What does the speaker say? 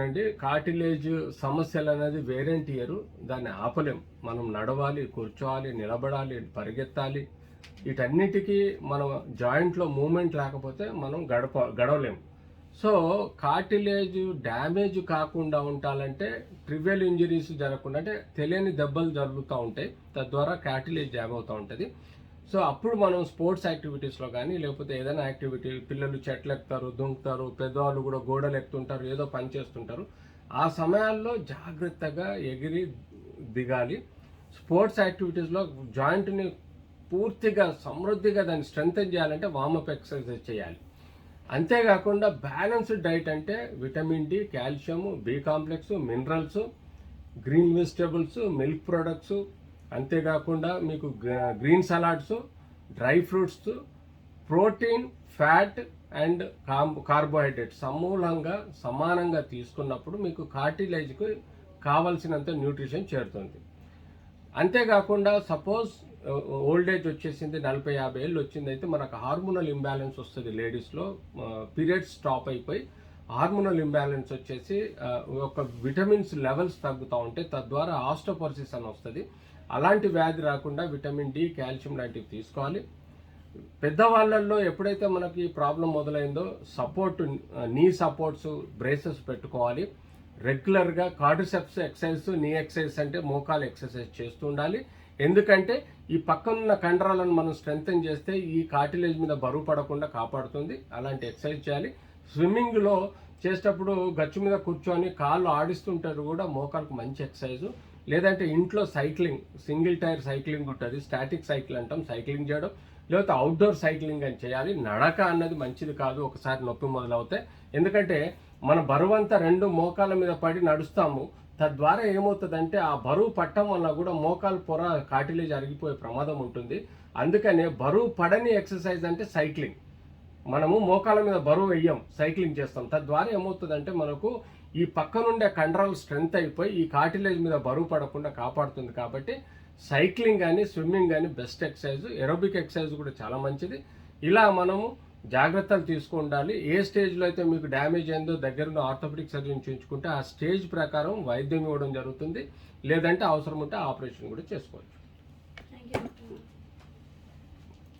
అండి కార్టిలేజ్ సమస్యలు అనేది వేరియంట్ ఇయర్, దాన్ని ఆపలేం. మనం నడవాలి, కూర్చోవాలి, నిలబడాలి, పరిగెత్తాలి. వీటన్నిటికీ మనం జాయింట్లో మూమెంట్ లేకపోతే మనం గడవలేం. సో కార్టిలేజ్ డ్యామేజ్ కాకుండా ఉండాలంటే ట్రివియల్ ఇంజరీస్ జరగకుండా, అంటే తెలియని దెబ్బలు జరుగుతూ ఉంటాయి, తద్వారా కార్టిలేజ్ డ్యామ్ అవుతూ ఉంటుంది. సో అప్పుడు మనం స్పోర్ట్స్ యాక్టివిటీస్లో కానీ లేకపోతే ఏదైనా యాక్టివిటీ, పిల్లలు చెట్లు ఎక్కుతారు, దుంకుతారు, పెద్దవాళ్ళు కూడా గోడలు ఎక్కుతుంటారు, ఏదో పని చేస్తుంటారు, ఆ సమయాల్లో జాగ్రత్తగా ఎగిరి దిగాలి. స్పోర్ట్స్ యాక్టివిటీస్లో జాయింట్ని పూర్తిగా సమృద్ధిగా దాన్ని స్ట్రెంగ్తెన్ చేయాలంటే వార్మప్ ఎక్సర్సైజ్ చేయాలి. అంతేకాకుండా బ్యాలెన్స్డ్ డైట్ అంటే vitamin D, calcium, B complex, minerals, green vegetables, milk products, అంతేకాకుండా మీకు green salads, dry fruits, protein, fat and carbohydrate సమూలంగా సమానంగా తీసుకున్నప్పుడు మీకు కార్టిలేజ్కి కావలసినంత న్యూట్రిషన్ చేరుతుంది. అంతేకాకుండా సపోజ్ ఓల్డ్ ఏజ్ వచ్చేసింది, 40-50 ఏళ్ళు వచ్చింది, అయితే మనకు హార్మోనల్ ఇంబ్యాలెన్స్ వస్తుంది లేడీస్లో. పీరియడ్స్ స్టాప్ అయిపోయి హార్మోనల్ ఇంబ్యాలెన్స్ వచ్చేసి ఒక విటమిన్స్ లెవెల్స్ తగ్గుతూ ఉంటాయి, తద్వారా ఆస్టోపోరోసిస్ అని వస్తుంది. అలాంటి వ్యాధి రాకుండా విటమిన్ డి, కాల్షియం లాంటివి తీసుకోవాలి. పెద్దవాళ్ళల్లో ఎప్పుడైతే మనకి ప్రాబ్లం మొదలైందో నీ సపోర్ట్స్, బ్రేసెస్ పెట్టుకోవాలి. రెగ్యులర్గా కార్డిసెప్స్ ఎక్సర్సైజ్, నీ ఎక్సర్సైజ్ అంటే మోకాలు ఎక్సర్సైజ్ చేస్తూ ఉండాలి. ఎందుకంటే ఈ పక్కనున్న కండరాలను మనం స్ట్రెంగ్తెన్ చేస్తే ఈ కార్టిలేజ్ మీద బరువు పడకుండా కాపాడుతుంది. అలాంటి ఎక్సర్సైజ్ చేయాలి. స్విమ్మింగ్లో చేసేటప్పుడు గచ్చు మీద కూర్చొని కాళ్ళు ఆడిస్తుంటారు కూడా మోకాలకు మంచి ఎక్సర్సైజు. లేదంటే ఇంట్లో సైక్లింగ్, సింగిల్ టైర్ సైక్లింగ్ ఉంటుంది, స్టాటిక్ సైకిల్ అంటాం, సైక్లింగ్ చేయడం, లేకపోతే అవుట్డోర్ సైక్లింగ్ అని చేయాలి. నడక అన్నది మంచిది కాదు ఒకసారి నొప్పి మొదలవుతాయి. ఎందుకంటే మన బరువంతా 2 మోకాల మీద పడి నడుస్తాము, తద్వారా ఏమవుతుందంటే ఆ బరువు పట్టడం వల్ల కూడా మోకాలు పొర కార్టిలేజ్ అరిగిపోయే ప్రమాదం ఉంటుంది. అందుకనే బరువు పడని ఎక్సర్సైజ్ అంటే సైక్లింగ్. మనము మోకాల మీద బరువు వెయ్యం, సైక్లింగ్ చేస్తాం, తద్వారా ఏమవుతుందంటే మనకు ఈ పక్క నుండే కండరాలు స్ట్రెంగ్త్ అయిపోయి ఈ కార్టిలేజ్ మీద బరువు పడకుండా కాపాడుతుంది. కాబట్టి సైక్లింగ్ కానీ స్విమ్మింగ్ కానీ బెస్ట్ ఎక్సర్సైజ్. ఎరోబిక్ ఎక్సర్సైజ్ కూడా చాలా మంచిది. ఇలా మనము జాగ్రత్తలు తీసుకుండాలి. ఏ స్టేజ్లో అయితే మీకు డ్యామేజ్ అయిందో దగ్గరున్న ఆర్థోపెడిక్ సర్జన్ చూపించుకుంటే ఆ స్టేజ్ ప్రకారం వైద్యం ఇవ్వడం జరుగుతుంది. లేదంటే అవసరం ఉంటే ఆపరేషన్ కూడా చేసుకోవచ్చు.